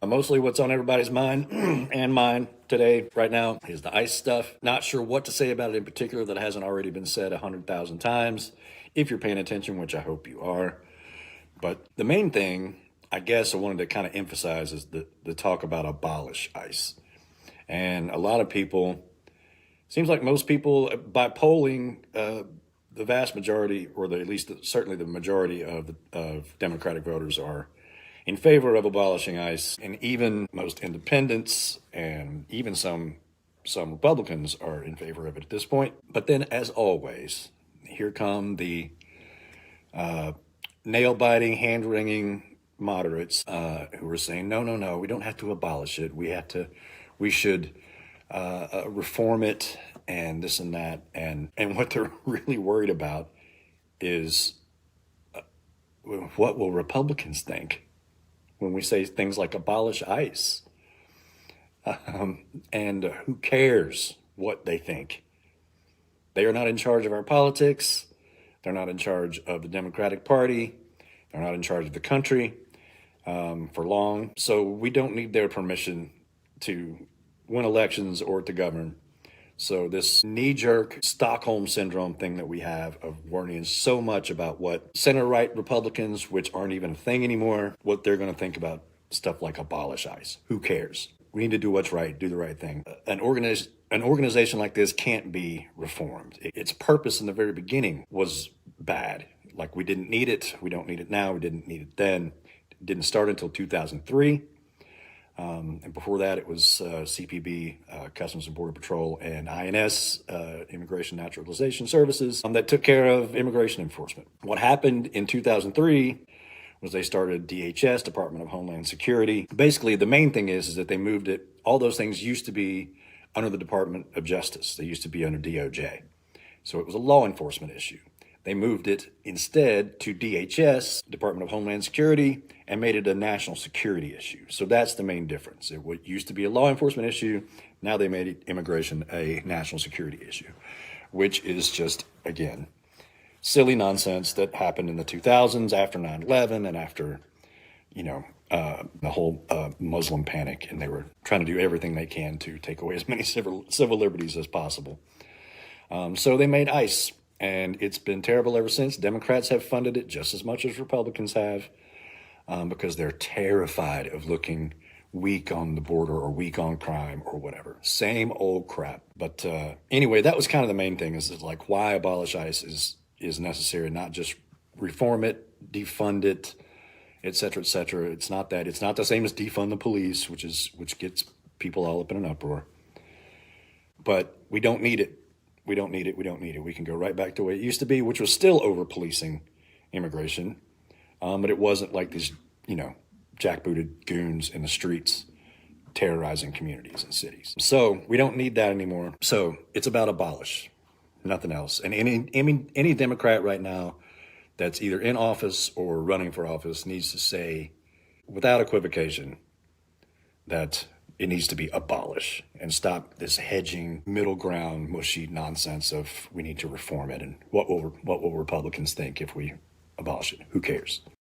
Mostly what's on everybody's mind and mine today, right now, is the ICE stuff. Not sure what to say about it in particular that hasn't already been said 100,000 times, if you're paying attention, which I hope you are. But the main thing, I guess I wanted to kind of emphasize is the talk about abolish ICE. And a lot of people, seems like most people, by polling, the vast majority, or at least certainly the majority of Democratic voters are in favor of abolishing ICE, and even most independents and even some Republicans are in favor of it at this point. But then, as always, here come the nail-biting, hand-wringing moderates who are saying, no, we don't have to abolish it. We should reform it, and this and that. And what they're really worried about is what will Republicans think when we say things like abolish ICE. And who cares what they think? They are not in charge of our politics. They're not in charge of the Democratic Party. They're not in charge of the country for long. So we don't need their permission to win elections or to govern. So this knee-jerk Stockholm syndrome thing that we have of worrying so much about what center-right Republicans, which aren't even a thing anymore, what they're going to think about stuff like abolish ICE. Who cares? We need to do what's right, do the right thing. An organization like this can't be reformed. Its purpose in the very beginning was bad. Like, we didn't need it. We don't need it now. We didn't need it then. It didn't start until 2003. And before that, it was CPB, Customs and Border Patrol, and INS, Immigration Naturalization Services, that took care of immigration enforcement. What happened in 2003 was they started DHS, Department of Homeland Security. Basically, the main thing is that they moved it. All those things used to be under the Department of Justice. They used to be under DOJ. So it was a law enforcement issue. They moved it instead to DHS, Department of Homeland Security, and made it a national security issue. So that's the main difference. It used to be a law enforcement issue. Now they made immigration a national security issue, which is just, again, silly nonsense that happened in the 2000s after 9/11 and after, the whole Muslim panic. And they were trying to do everything they can to take away as many civil liberties as possible. So they made ICE. And it's been terrible ever since. Democrats have funded it just as much as Republicans have because they're terrified of looking weak on the border or weak on crime or whatever. Same old crap. But anyway, that was kind of the main thing is like why abolish ICE is necessary, not just reform it, defund it, et cetera, et cetera. It's not that. It's not the same as defund the police, which gets people all up in an uproar. But we don't need it. We don't need it. We can go right back to the way it used to be, which was still over-policing immigration. But it wasn't like these, jackbooted goons in the streets terrorizing communities and cities. So we don't need that anymore. So it's about abolish, nothing else. And any Democrat right now that's either in office or running for office needs to say, without equivocation, that it needs to be abolish and stop this hedging, middle ground, mushy nonsense of we need to reform it and what will Republicans think if we abolish it? Who cares?